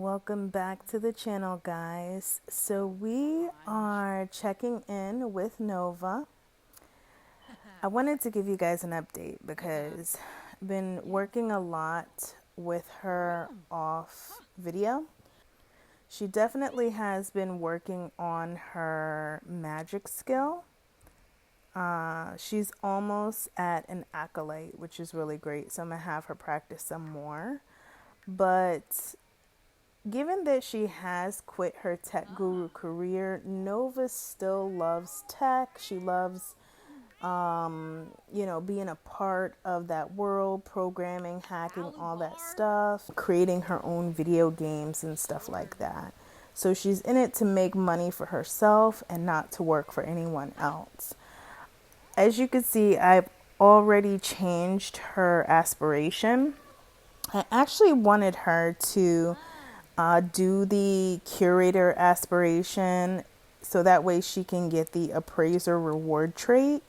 Welcome back to the channel, guys. So we are checking in with Nova. I wanted to give you guys an update because I've been working a lot with her off video. She definitely has been working on her magic skill. She's almost at an acolyte, which is really great. So I'm gonna have her practice some more. But given that she has quit her tech guru career, Nova still loves tech. She loves, being a part of that world, programming, hacking, all that stuff, creating her own video games and stuff like that. So she's in it to make money for herself and not to work for anyone else. As you can see, I've already changed her aspiration. I actually wanted her to do the curator aspiration so that way she can get the appraiser reward trait.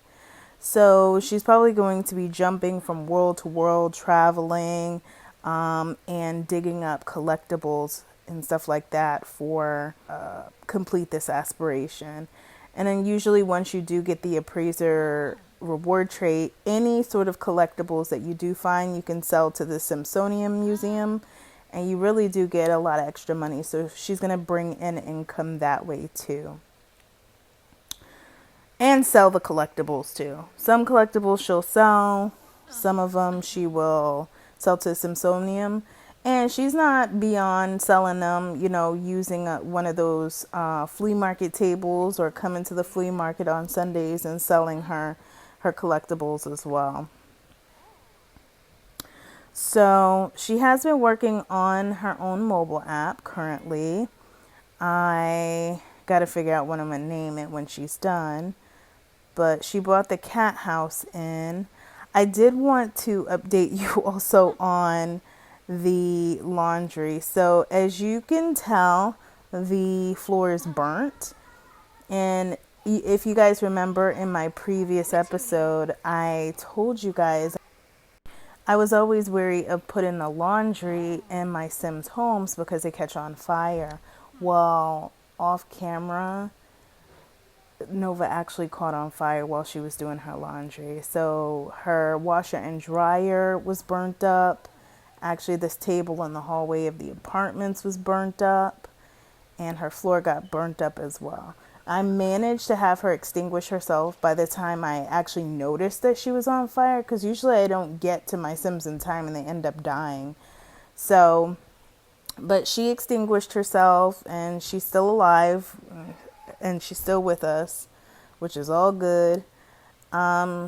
So she's probably going to be jumping from world to world, traveling, and digging up collectibles and stuff like that for complete this aspiration. And then usually once you do get the appraiser reward trait, any sort of collectibles that you do find, you can sell to the Smithsonian Museum, and you really do get a lot of extra money. So she's going to bring in income that way too. And sell the collectibles too. Some collectibles she'll sell. Some of them she will sell to the Smithsonian. And she's not beyond selling them, using one of those flea market tables or coming to the flea market on Sundays and selling her collectibles as well. So she has been working on her own mobile app currently. I got to figure out what I'm going to name it when she's done. But she brought the cat house in. I did want to update you also on the laundry. So as you can tell, the floor is burnt. And if you guys remember in my previous episode, I told you guys I was always wary of putting the laundry in my Sims homes because they catch on fire. Well, off camera, Nova actually caught on fire while she was doing her laundry. So her washer and dryer was burnt up. Actually, this table in the hallway of the apartments was burnt up, and her floor got burnt up as well. I managed to have her extinguish herself by the time I actually noticed that she was on fire, because usually I don't get to my Sims in time and they end up dying. So, but she extinguished herself and she's still alive and she's still with us, which is all good.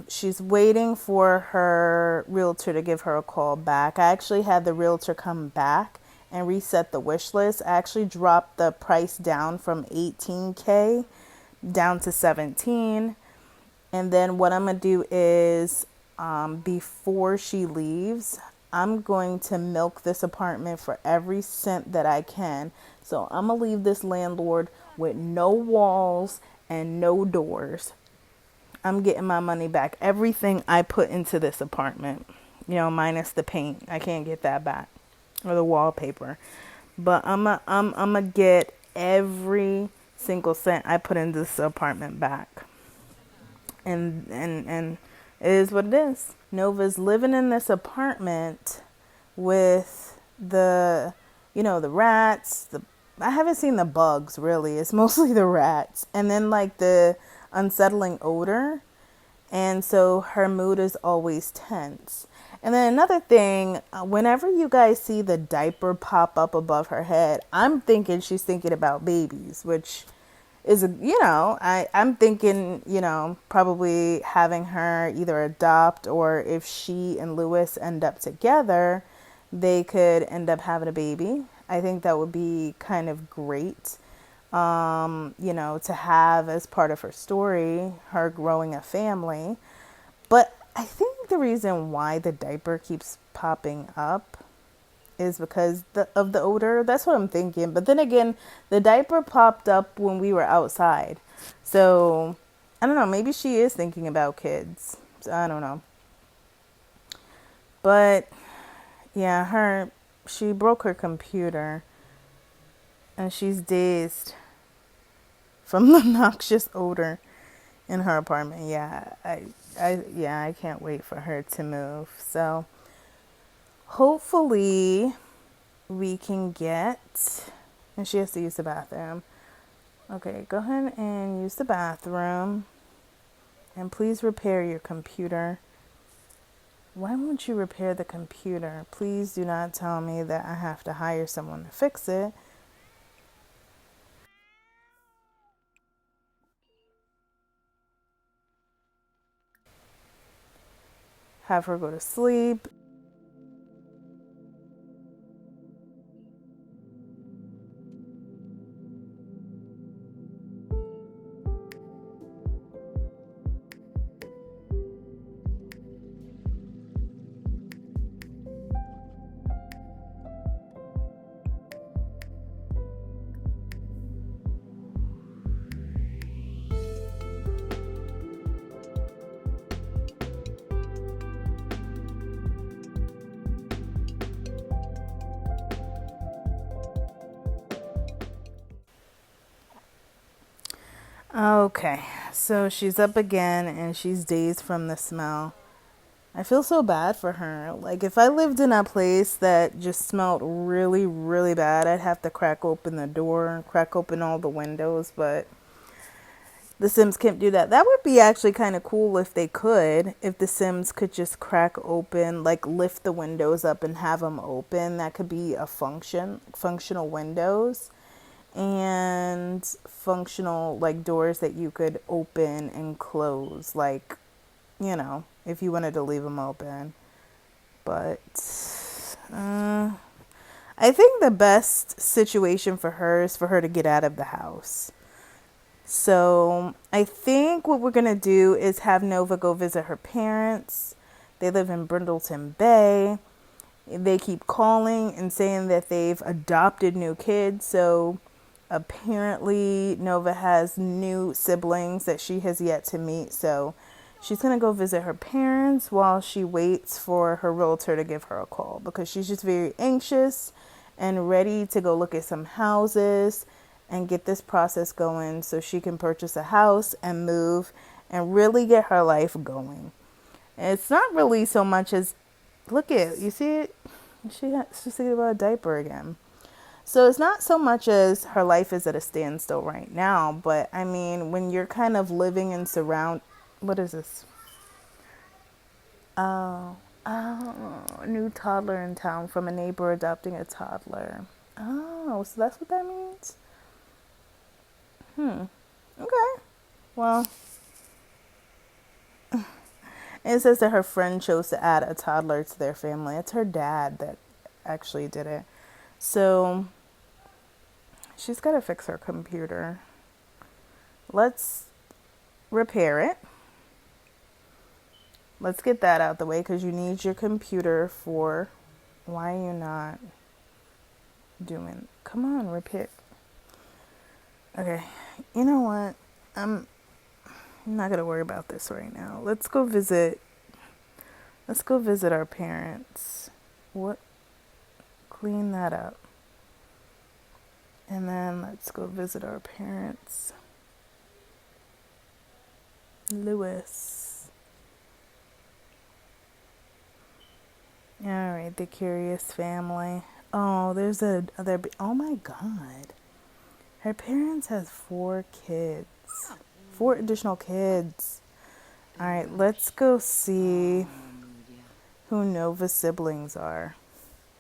She's waiting for her realtor to give her a call back. I actually had the realtor come back and reset the wish list. I actually dropped the price down from $18,000 down to $17,000. And then what I'm going to do is, before she leaves, I'm going to milk this apartment for every cent that I can. So I'm going to leave this landlord with no walls and no doors. I'm getting my money back. Everything I put into this apartment, minus the paint. I can't get that back. Or the wallpaper. But I'm gonna get every single cent I put into this apartment back. And it is what it is. Nova's living in this apartment with the rats. I haven't seen the bugs really. It's mostly the rats. And then like the unsettling odor. And so her mood is always tense. And then another thing, whenever you guys see the diaper pop up above her head, I'm thinking she's thinking about babies, which is, I'm thinking, probably having her either adopt, or if she and Lewis end up together, they could end up having a baby. I think that would be kind of great, to have as part of her story, her growing a family. But I think the reason why the diaper keeps popping up is because of the odor. That's what I'm thinking. But then again, the diaper popped up when we were outside. So, I don't know. Maybe she is thinking about kids. So, I don't know. But, yeah, she broke her computer. and she's dazed from the noxious odor in her apartment. Yeah, I can't wait for her to move. So hopefully we can get, and she has to use the bathroom. Okay, go ahead and use the bathroom, and please repair your computer. Why won't you repair the computer? Please do not tell me that I have to hire someone to fix it. Have her go to sleep. Okay, so she's up again and she's dazed from the smell. I feel so bad for her. Like, if I lived in a place that just smelled really, really bad, I'd have to crack open the door, crack open all the windows, but the Sims can't do that. That would be actually kind of cool if they could. If the Sims could just crack open, like lift the windows up and have them open. That could be a functional windows and functional like doors that you could open and close, like, you know, if you wanted to leave them open. But I think the best situation for her is for her to get out of the house. So I think what we're going to do is have Novah go visit her parents. They live in Brindleton Bay. They keep calling and saying that they've adopted new kids. So apparently Novah has new siblings that she has yet to meet. So she's going to go visit her parents while she waits for her realtor to give her a call, because she's just very anxious and ready to go look at some houses and get this process going so she can purchase a house and move and really get her life going. And it's not really so much as, look at, you see it? She's thinking about a diaper again. So it's not so much as her life is at a standstill right now, but I mean, when you're kind of living in what is this? Oh, a new toddler in town from a neighbor adopting a toddler. Oh, so that's what that means? Okay. Well, it says that her friend chose to add a toddler to their family. It's her dad that actually did it. So she's got to fix her computer. Let's repair it. Let's get that out the way, because you need your computer for... Why are you not doing... Come on, repair. Okay. You know what? I'm not going to worry about this right now. Let's go visit our parents. What? Clean that up. And then let's go visit our parents. Lewis. All right, the curious family. Oh, there's other. Oh my God. Her parents has 4 kids. 4 additional kids. All right, let's go see who Novah's siblings are.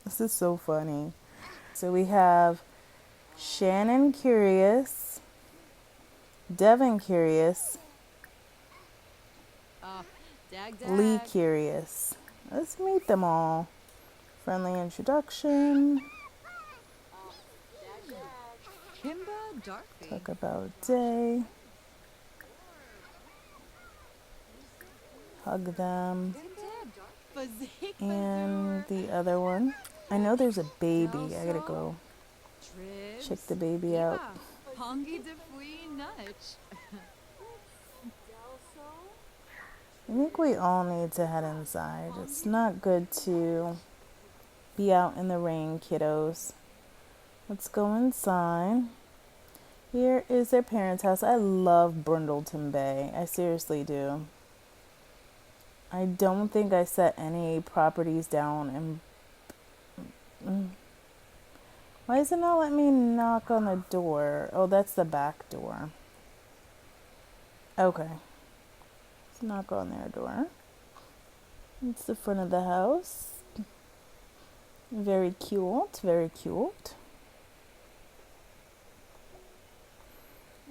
This is so funny. So we have Shannon Curious, Devin Curious, Lee Curious. Let's meet them all. Friendly introduction. Talk about day. Hug them. And the other one. I know there's a baby. I gotta go check the baby out. I think we all need to head inside. It's not good to be out in the rain, kiddos. Let's go inside. Here is their parents' house. I love Brundleton Bay. I seriously do. I don't think I set any properties down. And why is it not letting me knock on the door? Oh, that's the back door. Okay. Let's knock on their door. It's the front of the house. Very cute. Very cute.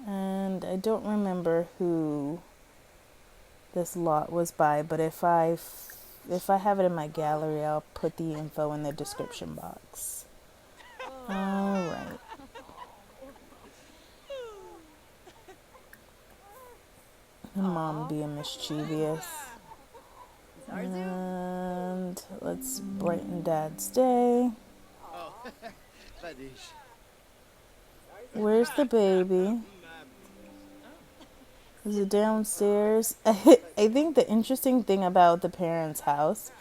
And I don't remember who this lot was by, but if I have it in my gallery, I'll put the info in the description box. All right. Mom being mischievous. And let's brighten Dad's day. Where's the baby? Is it downstairs? I think the interesting thing about the parents' house,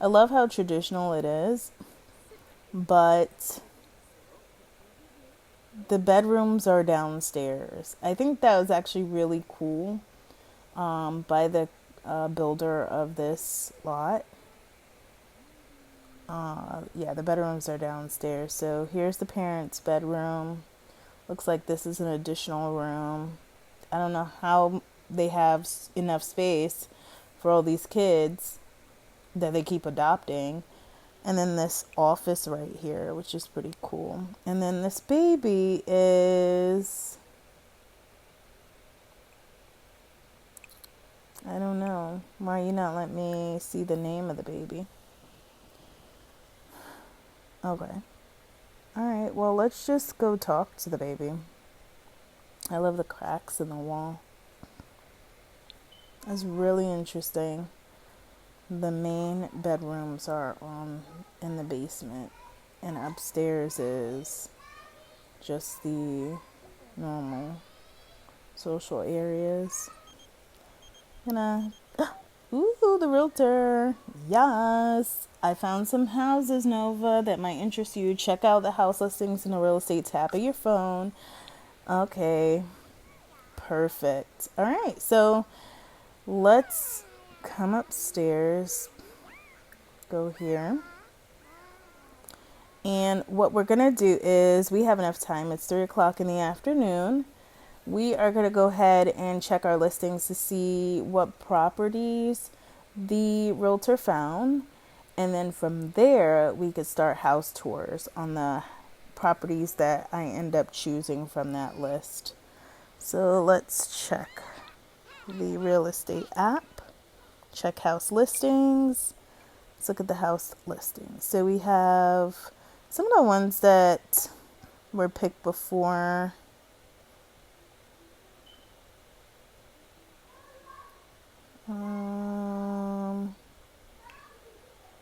I love how traditional it is, but the bedrooms are downstairs. I think that was actually really cool by the builder of this lot. Yeah, the bedrooms are downstairs. So here's the parents' bedroom. Looks like this is an additional room. I don't know how they have enough space for all these kids that they keep adopting. And then this office right here, which is pretty cool. And then this baby is, I don't know. Why are you not letting me see the name of the baby? Okay. Alright, well, let's just go talk to the baby. I love the cracks in the wall. It's really interesting. The main bedrooms are in the basement, and upstairs is just the normal social areas. And ooh, the realtor. Yes. I found some houses, Nova, that might interest you. Check out the house listings in the real estate tab of your phone. Okay. Perfect. All right. So let's come upstairs. Go here. And what we're going to do is, we have enough time. It's 3 o'clock in the afternoon. We are going to go ahead and check our listings to see what properties the realtor found. And then from there, we could start house tours on the properties that I end up choosing from that list. So let's check the real estate app. Check house listings. Let's look at the house listings. So we have some of the ones that were picked before.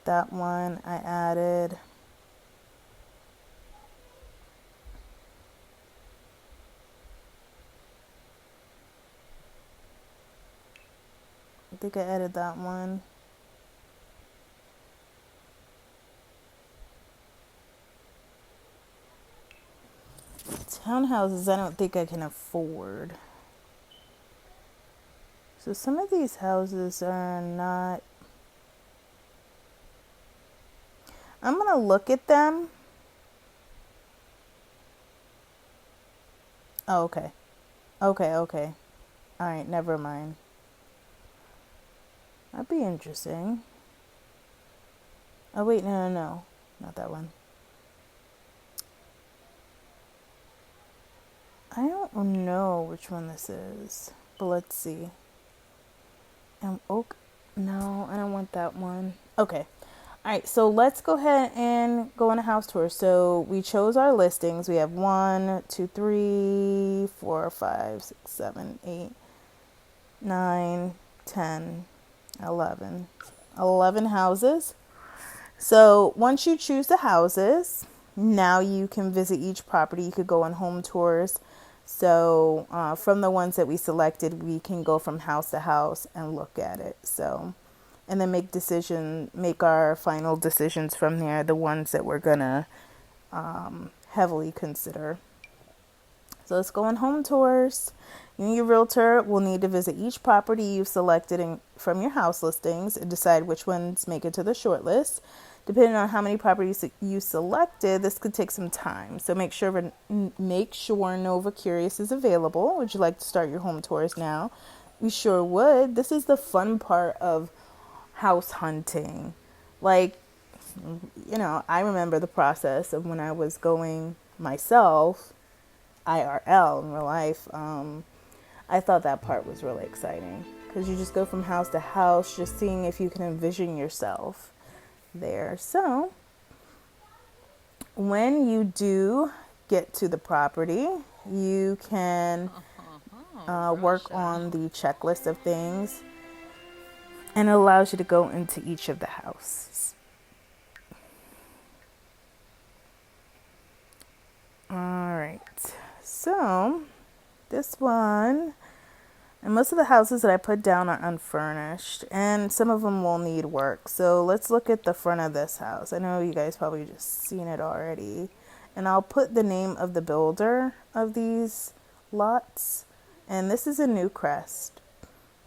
That one I added. I think I added that one. Townhouses, I don't think I can afford. So some of these houses are not. I'm going to look at them. Oh, okay. Okay. All right, never mind. That'd be interesting. Oh, wait, no. Not that one. I don't know which one this is, but let's see. Oak? No, I don't want that one. Okay. All right, so let's go ahead and go on a house tour. So we chose our listings. We have 1, 2, 3, 4, 5, 6, 7, 8, 9, 10, 11. 11 houses. So once you choose the houses, now you can visit each property. You could go on home tours. So from the ones that we selected, we can go from house to house and look at it. So, and then make our final decisions from there, the ones that we're gonna heavily consider. So let's go on home tours. You and your realtor will need to visit each property you've selected from your house listings and decide which ones make it to the short list. Depending on how many properties you selected, this could take some time. So make sure Novah Curious is available. Would you like to start your home tours now? We sure would. This is the fun part of house hunting. Like, I remember the process of when I was going myself, IRL in real life. I thought that part was really exciting because you just go from house to house, just seeing if you can envision yourself there. So when you do get to the property, you can work on the checklist of things, and it allows you to go into each of the houses. All right, so this one, and most of the houses that I put down are unfurnished, and some of them will need work. So let's look at the front of this house. I know you guys probably just seen it already, and I'll put the name of the builder of these lots, and this is a New Crest.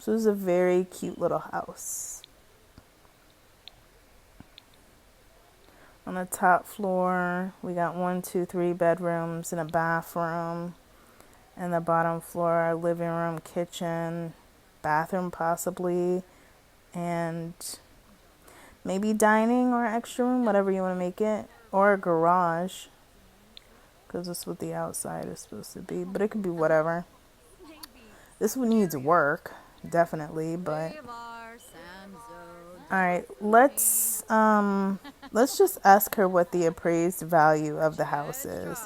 So this is a very cute little house. On the top floor, we got 1, 2, 3 bedrooms and a bathroom. And the bottom floor, living room, kitchen, bathroom possibly, and maybe dining or extra room, whatever you want to make it, or a garage, because that's what the outside is supposed to be, but it could be whatever. This one needs work, definitely, but all right, let's just ask her what the appraised value of the house is.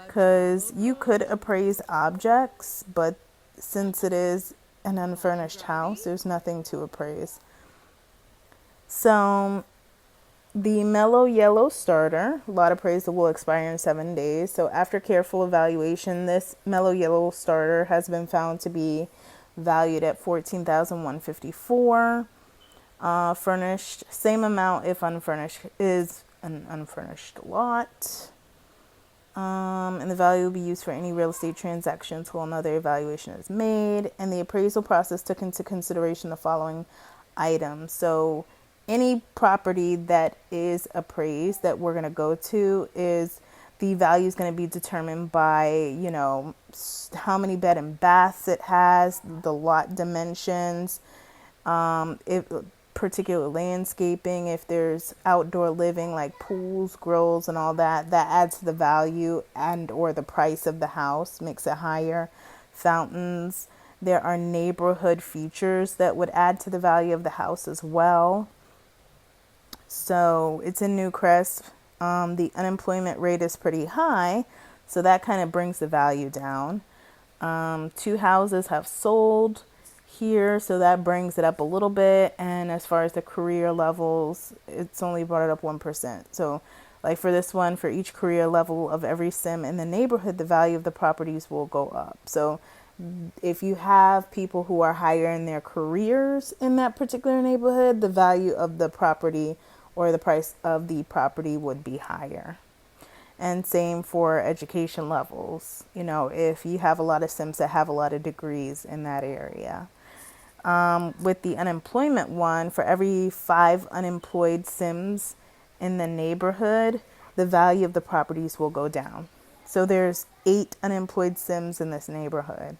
Because you could appraise objects, but since it is an unfurnished house, there's nothing to appraise. So the mellow yellow starter, lot appraisal will expire in 7 days. So after careful evaluation, this mellow yellow starter has been found to be valued at $14,154. Furnished, same amount if unfurnished, is an unfurnished lot. And the value will be used for any real estate transaction until another evaluation is made. And the appraisal process took into consideration the following items. So any property that is appraised that we're going to go to, is the value is going to be determined by, how many bed and baths it has, the lot dimensions, if particular landscaping, if there's outdoor living like pools, grills, and all that adds to the value and or the price of the house, makes it higher. Fountains, there are neighborhood features that would add to the value of the house as well. So it's in New Crest. The unemployment rate is pretty high, so that kind of brings the value down. 2 houses have sold here, so that brings it up a little bit. And as far as the career levels, it's only brought it up 1%. So like for this one, for each career level of every sim in the neighborhood, the value of the properties will go up. So if you have people who are higher in their careers in that particular neighborhood, the value of the property or the price of the property would be higher. And same for education levels. If you have a lot of sims that have a lot of degrees in that area. With the unemployment one, for every 5 unemployed sims in the neighborhood, the value of the properties will go down. So there's 8 unemployed sims in this neighborhood.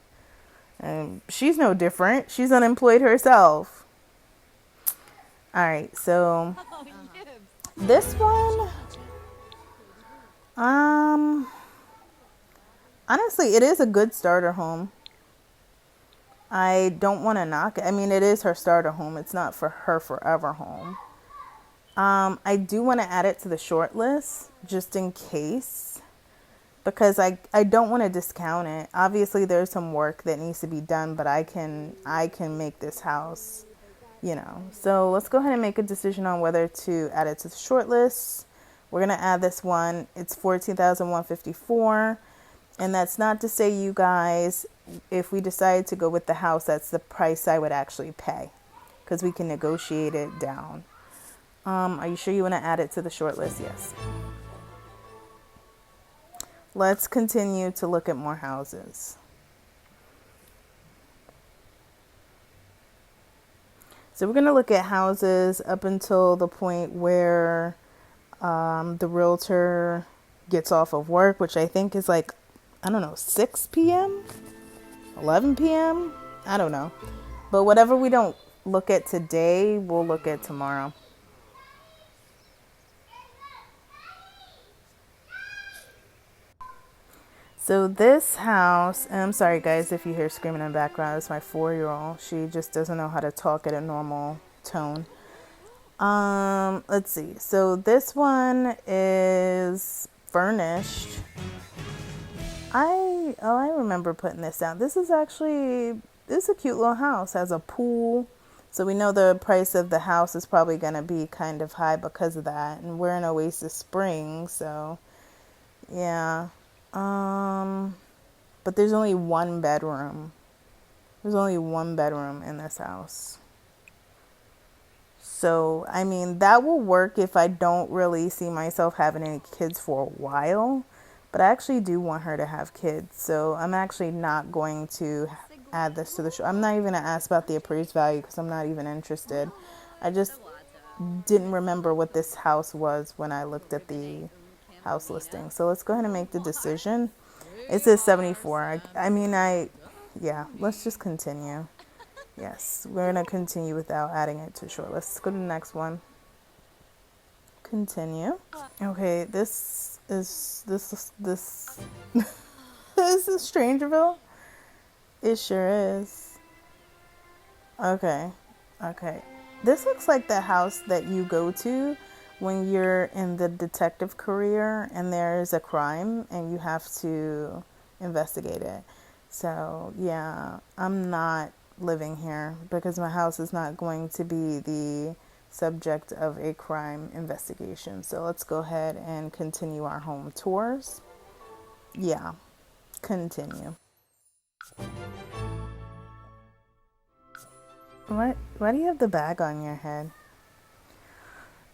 And she's no different. She's unemployed herself. All right, so this one, honestly, it is a good starter home. I don't want to knock it. I mean, it is her starter home. It's not for her forever home. I do want to add it to the short list just in case, because I don't want to discount it. Obviously, there's some work that needs to be done, but I can make this house, So let's go ahead and make a decision on whether to add it to the short list. We're going to add this one. It's $14,154. And that's not to say, you guys, if we decide to go with the house, that's the price I would actually pay, because we can negotiate it down. Are you sure you want to add it to the short list? Yes. let's continue to look at more houses. So we're going to look at houses up until the point where the realtor gets off of work, which I think is like, I don't know, 6 p.m., 11 p.m., I don't know. But whatever we don't look at today, we'll look at tomorrow. So this house, and I'm sorry guys if you hear screaming in the background, it's my 4-year-old. She just doesn't know how to talk at a normal tone. Let's see. So this one is furnished. I remember putting this down. This is a cute little house. Has a pool. So we know the price of the house is probably going to be kind of high because of that. And we're in Oasis Springs, so yeah. But there's only one bedroom. There's only one bedroom in this house. So, I mean, that will work if I don't really see myself having any kids for a while. But I actually do want her to have kids. So I'm actually not going to add this to the show. I'm not even going to ask about the appraised value because I'm not even interested. I just didn't remember what this house was when I looked at the house listing. So let's go ahead and make the decision. It says 74. Yeah, let's just continue. Yes, we're going to continue without adding it to short. Let's go to the next one. Continue. Okay, this is this is Strangerville. It sure is. Okay. This looks like the house that you go to when you're in the detective career and there's a crime and you have to investigate it. So, yeah, I'm not living here because my house is not going to be the subject of a crime investigation. So let's go ahead and continue our home tours. Yeah, continue. Why do you have the bag on your head?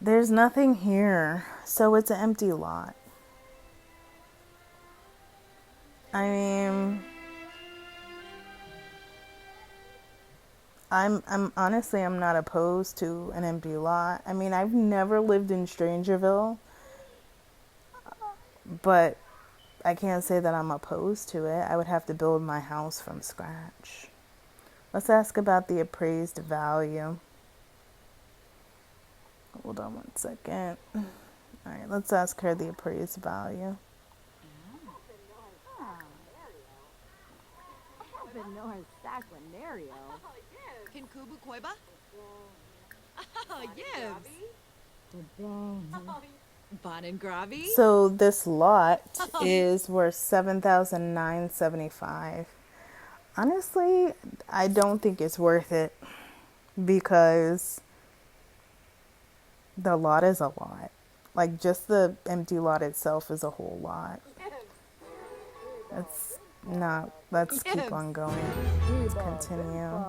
There's nothing here, so it's an empty lot. I mean, I'm honestly, I'm not opposed to an empty lot. I mean, I've never lived in Strangerville, but I can't say that I'm opposed to it. I would have to build my house from scratch. Let's ask about the appraised value. Hold on one second. All right, let's ask her the appraised value. So this lot is worth $7,975. Honestly, I don't think it's worth it because the lot is a lot. Like just the empty lot itself is a whole lot. Let's keep on going. Let's continue.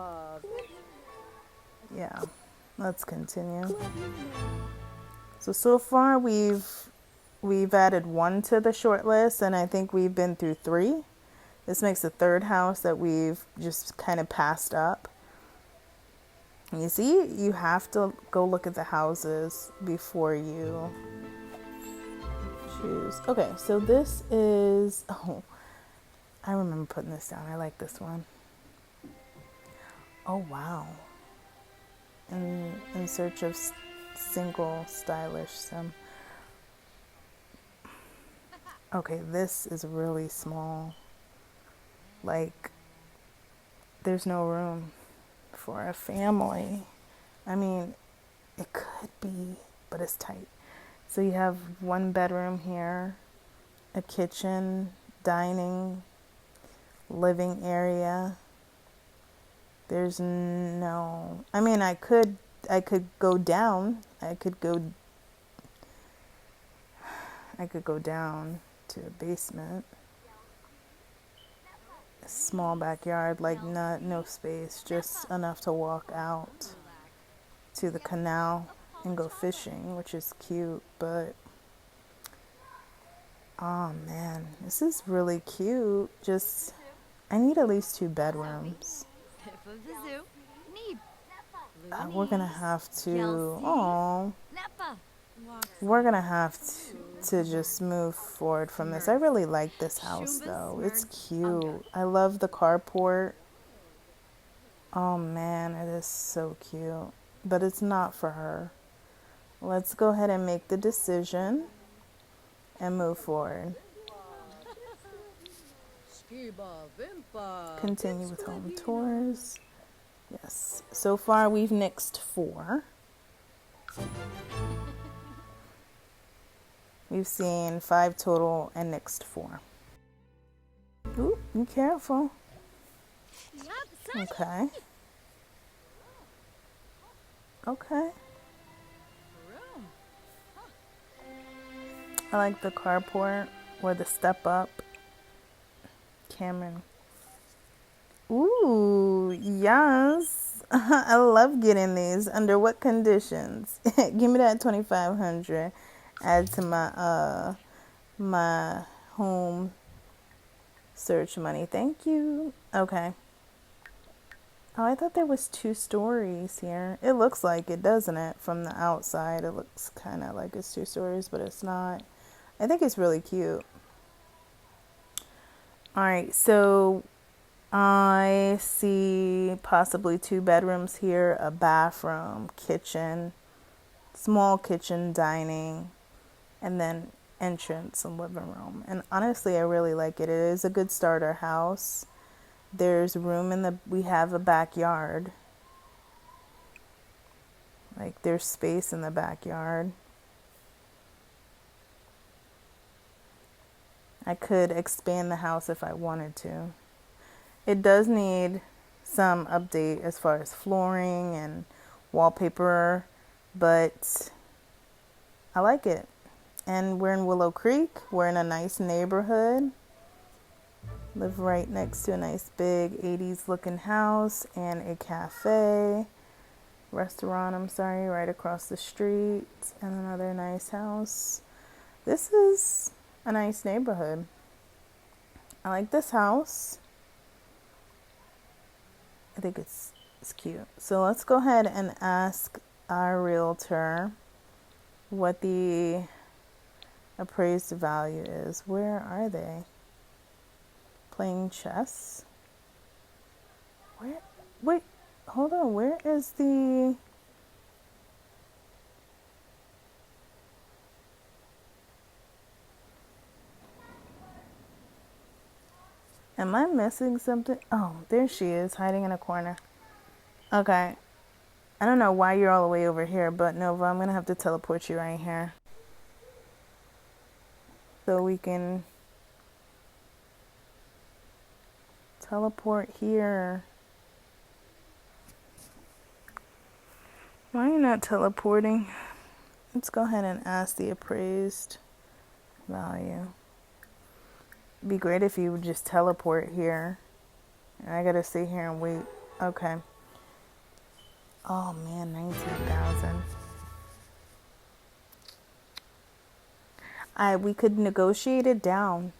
Yeah, let's continue. So far we've added 1 to the short list, and I think we've been through 3. This makes the 3rd house that we've just kind of passed up. And you see, you have to go look at the houses before you choose. Okay, so this is, I remember putting this down. I like this one. Oh, wow. In search of single stylish sim. Okay, this is really small. Like, there's no room for a family. I mean, it could be, but it's tight. So you have 1 bedroom here, a kitchen, dining, living area. There's no, I mean, I could go down. I could go down to a basement. A small backyard, like no space, just enough to walk out to the canal and go fishing, which is cute, but Oh man, this is really cute. Just, I need at least 2 bedrooms. We're gonna have to, oh, we're gonna have to just move forward from this. I really like this house though. It's cute. I love the carport. Oh man, it is so cute. But it's not for her. Let's go ahead and make the decision and move forward. Continue with home tours. Yes. So far we've nixed 4. We've seen 5 total and nixed 4. Ooh, be careful. Okay. Okay. I like the carport or the step up. Cameron. Ooh, yes. I love getting these. Under what conditions? Give me that 2,500. Add to my home search money. Thank you. Okay. Oh, I thought there was 2 stories here. It looks like it, doesn't it? From the outside, it looks kind of like it's 2 stories, but it's not. I think it's really cute. All right, so I see possibly 2 bedrooms here, a bathroom, kitchen, small kitchen, dining, and then entrance and living room. And honestly, I really like it. It is a good starter house. There's room we have a backyard. Like there's space in the backyard. I could expand the house if I wanted to. It does need some update as far as flooring and wallpaper, but I like it. And we're in Willow Creek. We're in a nice neighborhood. Live right next to a nice big 80s looking house and a restaurant, right across the street, and another nice house. This is a nice neighborhood. I like this house. I think it's cute. So let's go ahead and ask our realtor what the appraised value is. Where are they? Playing chess? Where? Wait, hold on. Where is the... Am I missing something? Oh, there she is, hiding in a corner. Okay. I don't know why you're all the way over here, but Nova, I'm going to have to teleport you right here. So we can teleport here. Why are you not teleporting? Let's go ahead and ask the appraised value. It'd be great if you would just teleport here. And I gotta sit here and wait. Okay. Oh man, 19,000. We could negotiate it down,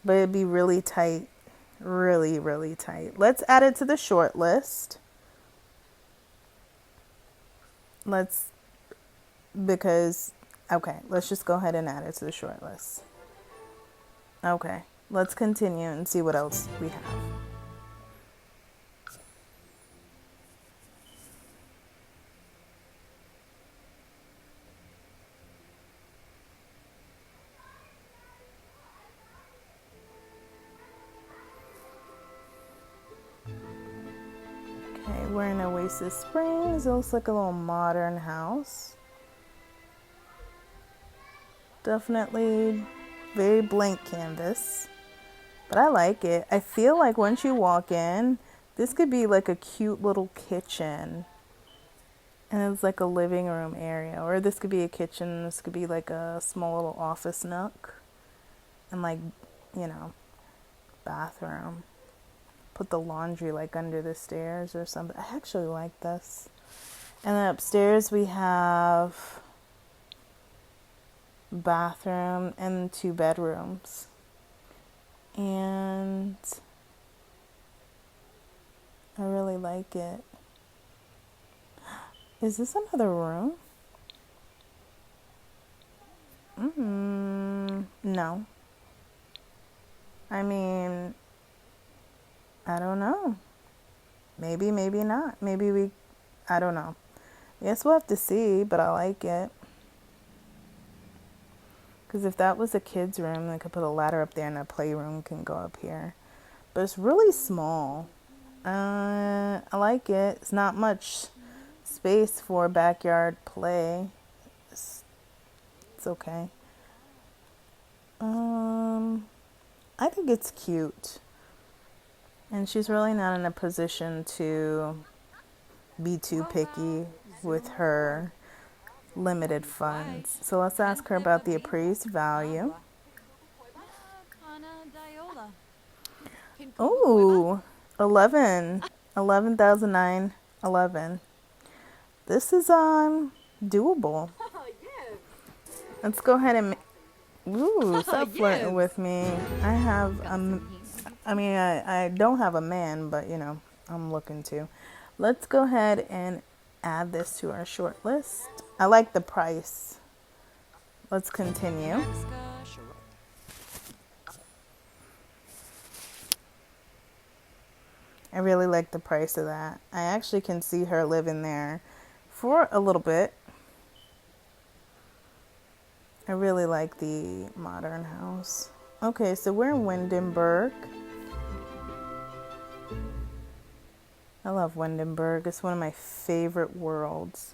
but it'd be really tight. Really, really tight. Let's add it to the short list. Okay, let's just go ahead and add it to the short list. Okay, let's continue and see what else we have. Okay, we're in Oasis Springs. It looks like a little modern house. Definitely very blank canvas, but I like it. I feel like once you walk in, this could be like a cute little kitchen, and it's like a living room area, or this could be a kitchen. This could be like a small little office nook, and like, you know, bathroom. Put the laundry like under the stairs or something. I actually like this. And then upstairs we have bathroom, and 2 bedrooms. And I really like it. Is this another room? No. I mean, I don't know. Maybe, maybe not. I don't know. Yes, we'll have to see, but I like it. Because if that was a kid's room, they could put a ladder up there and a playroom can go up here. But it's really small. I like it. It's not much space for backyard play. It's okay. I think it's cute. And she's really not in a position to be too picky with her limited funds. So let's ask her about the appraised value. Oh, 11,911. This is doable. Let's go ahead and stop flirting with me. I don't have a man, but I'm looking to. Let's go ahead and add this to our short list. I like the price. Let's continue. I really like the price of that. I actually can see her living there for a little bit. I really like the modern house. Okay, so we're in Windenburg. I love Windenburg. It's one of my favorite worlds.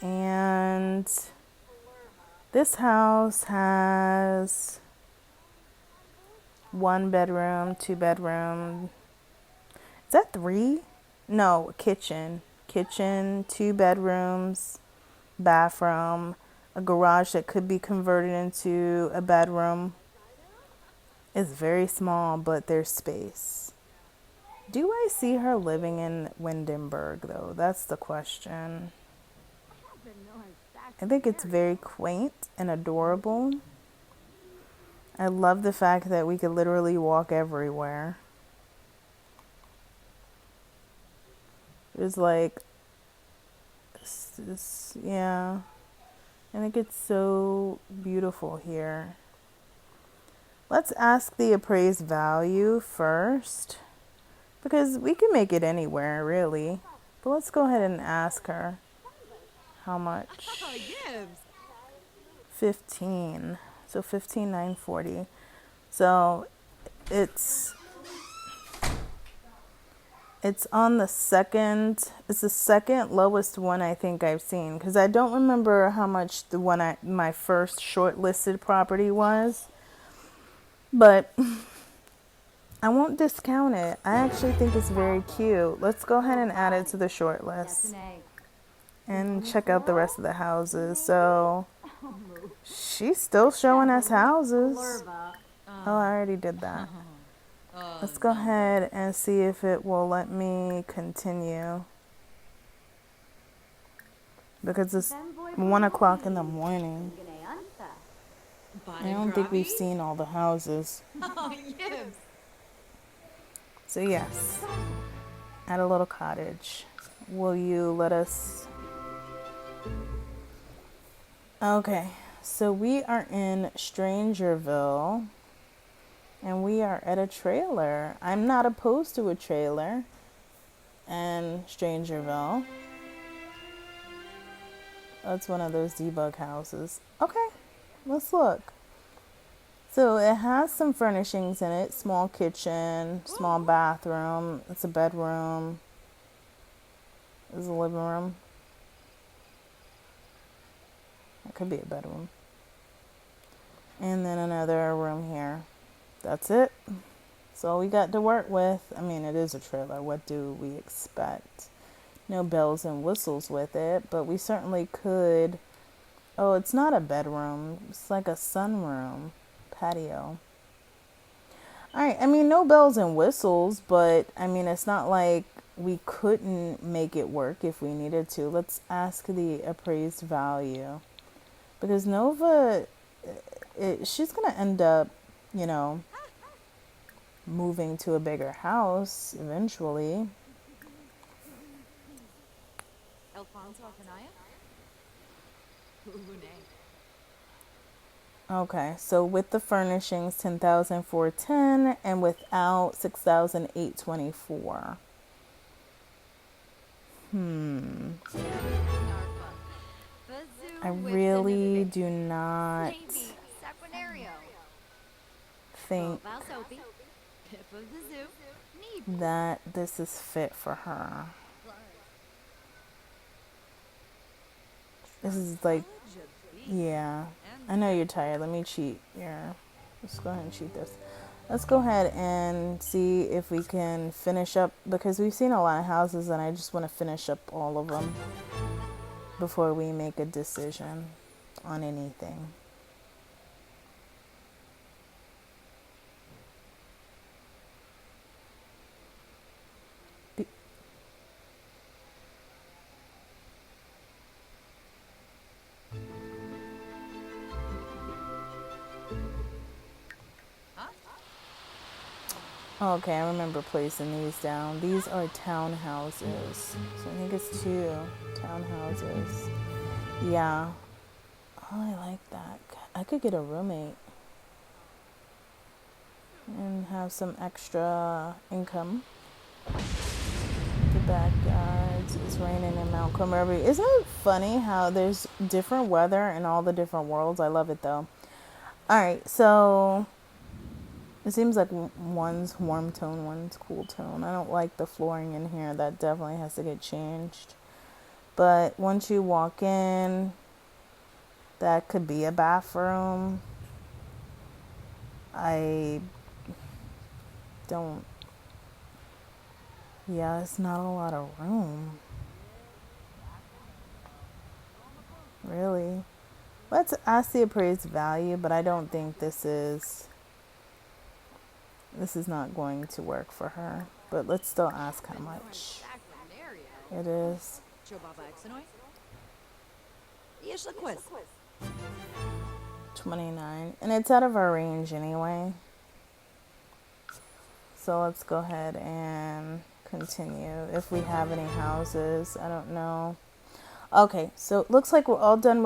And this house has 1 bedroom, 2 bedroom. Is that 3? No, kitchen. Kitchen, 2 bedrooms, bathroom, a garage that could be converted into a bedroom. It's very small, but there's space. Do I see her living in Windenburg, though? That's the question. I think it's very quaint and adorable. I love the fact that we could literally walk everywhere. It's like, yeah. I think it's so beautiful here. Let's ask the appraised value first, because we can make it anywhere, really. But let's go ahead and ask her. How much? 15. So 15,940. So it's on the second. It's the second lowest one I think I've seen, because I don't remember how much the one my first shortlisted property was. But I won't discount it. I actually think it's very cute. Let's go ahead and add it to the short list and check out the rest of the houses. So she's still showing us houses. Oh, I already did that. Let's go ahead and see if it will let me continue, because it's 1 o'clock in the morning. I don't think we've seen all the houses. So yes, at a little cottage. Will you let us? Okay, so we are in Strangerville, and we are at a trailer. I'm not opposed to a trailer in Strangerville. That's one of those debug houses. Okay, let's look. So it has some furnishings in it. Small kitchen, small bathroom. It's a bedroom. It's a living room. It could be a bedroom. And then another room here. That's it. That's all we got to work with. I mean, it is a trailer. What do we expect? No bells and whistles with it, but we certainly could. Oh, it's not a bedroom. It's like a sunroom, patio. All right, I mean, no bells and whistles, but I mean, it's not like we couldn't make it work if we needed to. Let's ask the appraised value because Nova, she's gonna end up, you know, moving to a bigger house eventually. Okay, so with the furnishings, 10,410, and without 6,824. I really do not think that this is fit for her. This is like, yeah. I know you're tired. Let me cheat. Yeah. Let's go ahead and cheat this. Let's go ahead and see if we can finish up because we've seen a lot of houses and I just want to finish up all of them before we make a decision on anything. Okay, I remember placing these down. These are townhouses. So I think it's 2 townhouses. Yeah. Oh, I like that. I could get a roommate and have some extra income. The backyards. It's raining in Mount Carmel. Isn't it funny how there's different weather in all the different worlds? I love it though. All right, so it seems like one's warm tone, one's cool tone. I don't like the flooring in here. That definitely has to get changed. But once you walk in, that could be a bathroom. I don't. Yeah, it's not a lot of room. Really. Let's ask the appraised value, but I don't think this is not going to work for her. But let's still ask how much it is. 29, and it's out of our range anyway. So let's go ahead and continue. If we have any houses, I don't know. Okay, so it looks like we're all done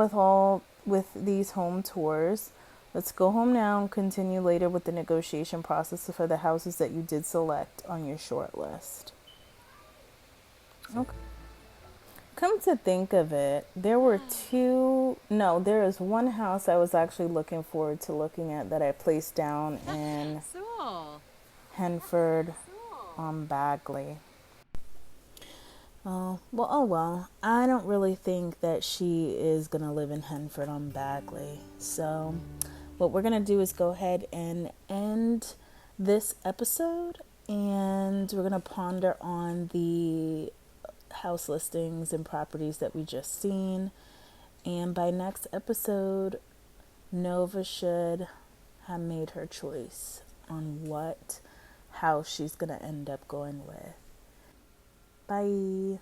with these home tours. Let's go home now and continue later with the negotiation process for the houses that you did select on your short list. Okay. Come to think of it, there is one house I was actually looking forward to looking at that I placed down in Henford on Bagley. Oh well. I don't really think that she is going to live in Henford on Bagley. So, what we're going to do is go ahead and end this episode and we're going to ponder on the house listings and properties that we just seen. And by next episode, Nova should have made her choice on what house she's going to end up going with. Bye.